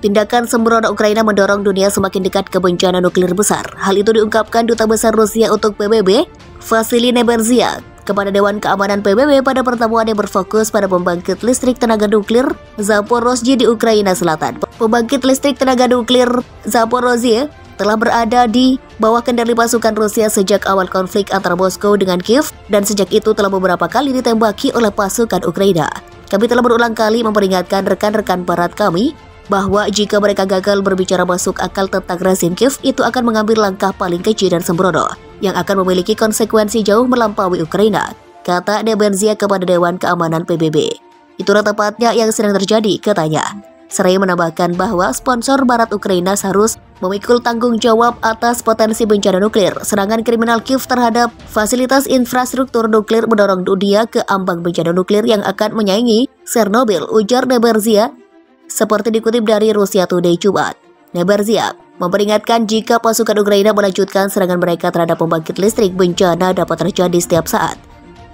Tindakan sembrono Ukraina mendorong dunia semakin dekat ke bencana nuklir besar. Hal itu diungkapkan Duta Besar Rusia untuk PBB, Vasily Nebenzyk, kepada Dewan Keamanan PBB pada pertemuan yang berfokus pada pembangkit listrik tenaga nuklir Zaporozhye di Ukraina Selatan. Pembangkit listrik tenaga nuklir Zaporozhye telah berada di bawah kendali pasukan Rusia sejak awal konflik antara Moskow dengan Kiev dan sejak itu telah beberapa kali ditembaki oleh pasukan Ukraina. Kami telah berulang kali memperingatkan rekan-rekan barat kami bahwa jika mereka gagal berbicara masuk akal tentang rezim Kiev, itu akan mengambil langkah paling keji dan sembrono yang akan memiliki konsekuensi jauh melampaui Ukraina, kata Nebenzyk kepada Dewan Keamanan PBB. Itulah tepatnya yang sedang terjadi, katanya. Seraya menambahkan bahwa sponsor barat Ukraina harus memikul tanggung jawab atas potensi bencana nuklir. Serangan kriminal Kiev terhadap fasilitas infrastruktur nuklir mendorong dunia ke ambang bencana nuklir yang akan menyaingi Chernobyl, ujar Nebenzyk, seperti dikutip dari Russia Today Jumat. Nebenzyk memperingatkan jika pasukan Ukraina melanjutkan serangan mereka terhadap pembangkit listrik, bencana dapat terjadi setiap saat.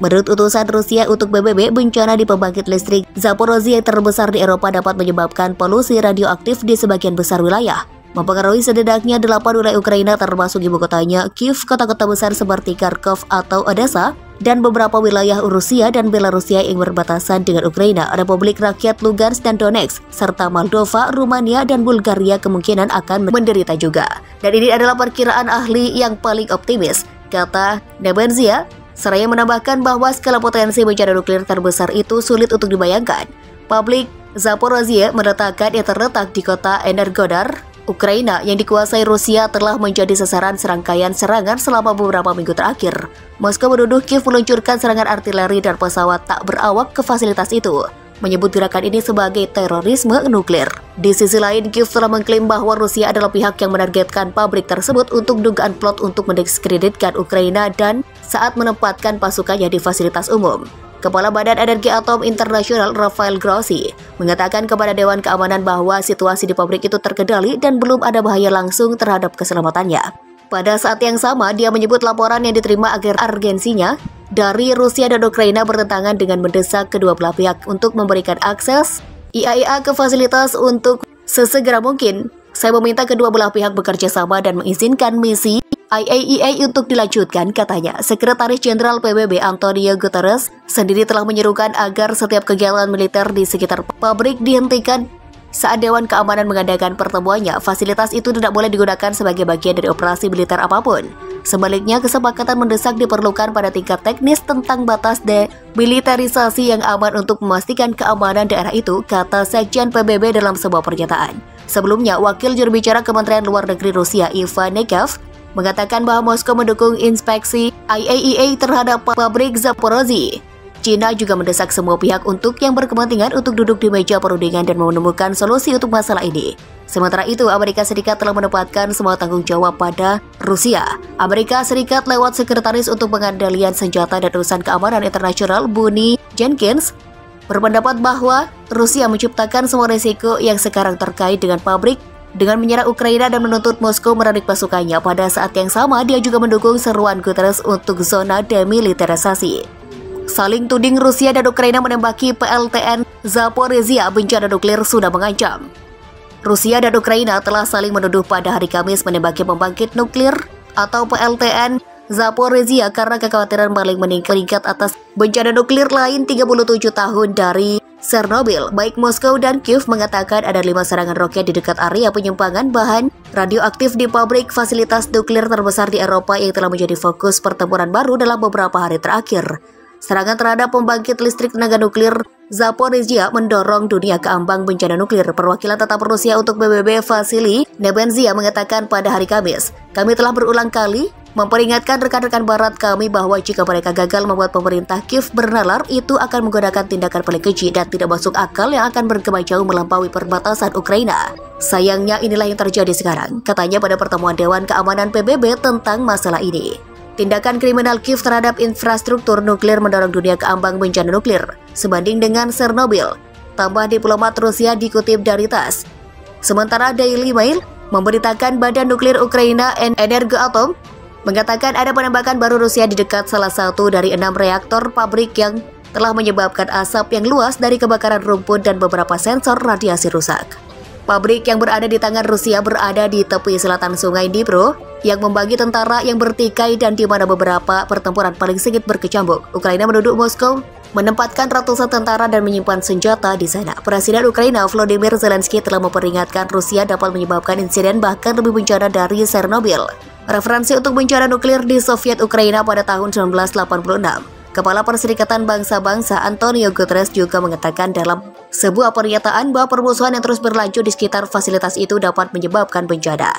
Menurut utusan Rusia untuk PBB, bencana di pembangkit listrik Zaporozhye yang terbesar di Eropa dapat menyebabkan polusi radioaktif di sebagian besar wilayah, mempengaruhi setidaknya 8 wilayah Ukraina termasuk ibu kotanya Kiev, kota-kota besar seperti Kharkov atau Odessa, dan beberapa wilayah Rusia dan Belarusia yang berbatasan dengan Ukraina, Republik Rakyat Lugansk dan Donetsk, serta Moldova, Rumania, dan Bulgaria kemungkinan akan menderita juga. Dan ini adalah perkiraan ahli yang paling optimis, kata Nebenzyk, seraya menambahkan bahwa skala potensi bencana nuklir terbesar itu sulit untuk dibayangkan. Pabrik Zaporozhye yang terletak di kota Energodar, Ukraina yang dikuasai Rusia telah menjadi sasaran serangkaian serangan selama beberapa minggu terakhir. Moskow menuduh Kiev meluncurkan serangan artileri dan pesawat tak berawak ke fasilitas itu, menyebut gerakan ini sebagai terorisme nuklir. Di sisi lain, Kiev telah mengklaim bahwa Rusia adalah pihak yang menargetkan pabrik tersebut untuk dugaan plot untuk mendiskreditkan Ukraina dan saat menempatkan pasukannya di fasilitas umum. Kepala Badan Energi Atom Internasional Rafael Grossi mengatakan kepada Dewan Keamanan bahwa situasi di pabrik itu terkendali dan belum ada bahaya langsung terhadap keselamatannya. Pada saat yang sama, dia menyebut laporan yang diterima agar urgensinya dari Rusia dan Ukraina bertentangan dengan mendesak kedua belah pihak untuk memberikan akses IAEA ke fasilitas untuk sesegera mungkin. Saya meminta kedua belah pihak bekerja sama dan mengizinkan misi IAEA untuk dilanjutkan, katanya. Sekretaris Jenderal PBB Antonio Guterres sendiri telah menyerukan agar setiap kegiatan militer di sekitar pabrik dihentikan. Saat Dewan Keamanan mengadakan pertemuannya, fasilitas itu tidak boleh digunakan sebagai bagian dari operasi militer apapun. Sebaliknya, kesepakatan mendesak diperlukan pada tingkat teknis tentang batas demilitarisasi yang aman untuk memastikan keamanan daerah itu, kata Sekjen PBB dalam sebuah pernyataan. Sebelumnya, Wakil Juru Bicara Kementerian Luar Negeri Rusia Ivan Nekev mengatakan bahwa Moskow mendukung inspeksi IAEA terhadap pabrik Zaporozhye. China juga mendesak semua pihak untuk yang berkepentingan untuk duduk di meja perundingan dan menemukan solusi untuk masalah ini. Sementara itu, Amerika Serikat telah menempatkan semua tanggung jawab pada Rusia. Amerika Serikat lewat Sekretaris untuk Pengendalian Senjata dan Urusan Keamanan Internasional Bunny Jenkins berpendapat bahwa Rusia menciptakan semua risiko yang sekarang terkait dengan pabrik dengan menyerang Ukraina dan menuntut Moskow menarik pasukannya. Pada saat yang sama, dia juga mendukung seruan Guterres untuk zona demilitarisasi. Saling tuding Rusia dan Ukraina menembaki PLTN Zaporizhye, bencana nuklir sudah mengancam. Rusia dan Ukraina telah saling menuduh pada hari Kamis menembaki pembangkit nuklir atau PLTN Zaporizhye karena kekhawatiran paling meningkat atas bencana nuklir lain 37 tahun dari Chernobyl. Baik Moskow dan Kiev mengatakan ada 5 serangan roket di dekat area penyimpangan bahan radioaktif di pabrik fasilitas nuklir terbesar di Eropa yang telah menjadi fokus pertempuran baru dalam beberapa hari terakhir. Serangan terhadap pembangkit listrik tenaga nuklir Zaporizhye mendorong dunia ke ambang bencana nuklir. Perwakilan tetap Rusia untuk PBB Vasily Nebenzyk mengatakan pada hari Kamis, kami telah berulang kali memperingatkan rekan-rekan barat kami bahwa jika mereka gagal membuat pemerintah Kiev bernalar, itu akan menggunakan tindakan paling keji dan tidak masuk akal yang akan berkembang jauh melampaui perbatasan Ukraina. Sayangnya inilah yang terjadi sekarang, katanya pada pertemuan Dewan Keamanan PBB tentang masalah ini. Tindakan kriminal Kiev terhadap infrastruktur nuklir mendorong dunia ke ambang bencana nuklir, sebanding dengan Chernobyl, tambah diplomat Rusia dikutip dari TASS. Sementara Daily Mail memberitakan Badan Nuklir Ukraina Energoatom mengatakan ada penembakan baru Rusia di dekat salah satu dari 6 reaktor pabrik yang telah menyebabkan asap yang luas dari kebakaran rumput dan beberapa sensor radiasi rusak. Pabrik yang berada di tangan Rusia berada di tepi selatan Sungai Dnipro yang membagi tentara yang bertikai dan di mana beberapa pertempuran paling sengit berkecamuk. Ukraina menuduh Moskow menempatkan ratusan tentara dan menyimpan senjata di sana. Presiden Ukraina Volodymyr Zelensky telah memperingatkan Rusia dapat menyebabkan insiden bahkan lebih bencana dari Chernobyl. Referensi untuk bencana nuklir di Soviet Ukraina pada tahun 1986. Kepala Perserikatan Bangsa-Bangsa Antonio Guterres juga mengatakan dalam sebuah pernyataan bahwa permusuhan yang terus berlanjut di sekitar fasilitas itu dapat menyebabkan bencana.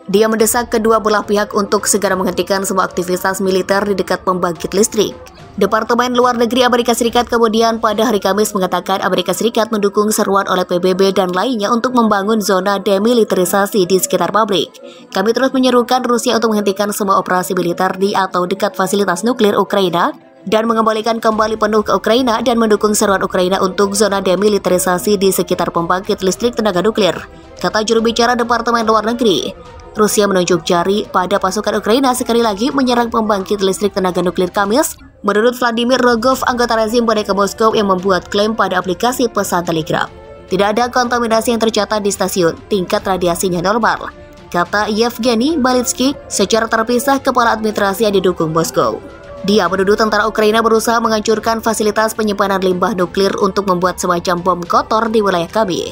Dia mendesak kedua belah pihak untuk segera menghentikan semua aktivitas militer di dekat pembangkit listrik. Departemen Luar Negeri Amerika Serikat kemudian pada hari Kamis mengatakan Amerika Serikat mendukung seruan oleh PBB dan lainnya untuk membangun zona demilitarisasi di sekitar pabrik. Kami terus menyerukan Rusia untuk menghentikan semua operasi militer di atau dekat fasilitas nuklir Ukraina dan mengembalikan kembali penuh ke Ukraina dan mendukung seruan Ukraina untuk zona demilitarisasi di sekitar pembangkit listrik tenaga nuklir, kata juru bicara Departemen Luar Negeri. Rusia menunjuk jari pada pasukan Ukraina sekali lagi menyerang pembangkit listrik tenaga nuklir Kamis, menurut Vladimir Rogov, anggota rezim Boneka Moskow yang membuat klaim pada aplikasi pesan Telegram. Tidak ada kontaminasi yang tercatat di stasiun, tingkat radiasinya normal, kata Yevgeny Balitsky secara terpisah, kepala administrasi yang didukung Moskow. Dia menuduh tentara Ukraina berusaha menghancurkan fasilitas penyimpanan limbah nuklir untuk membuat semacam bom kotor di wilayah kami.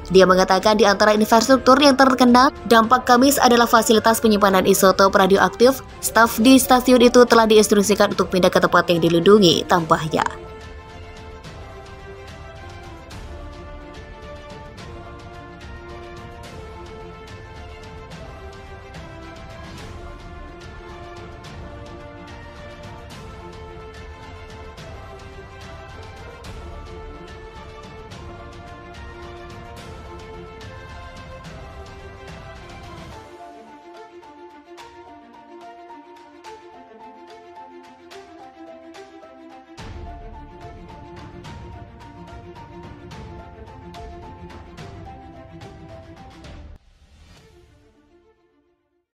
Dia mengatakan di antara infrastruktur yang terkena dampak Kamis adalah fasilitas penyimpanan isotop radioaktif. Staf di stasiun itu telah diinstruksikan untuk pindah ke tempat yang dilindungi, tambahnya.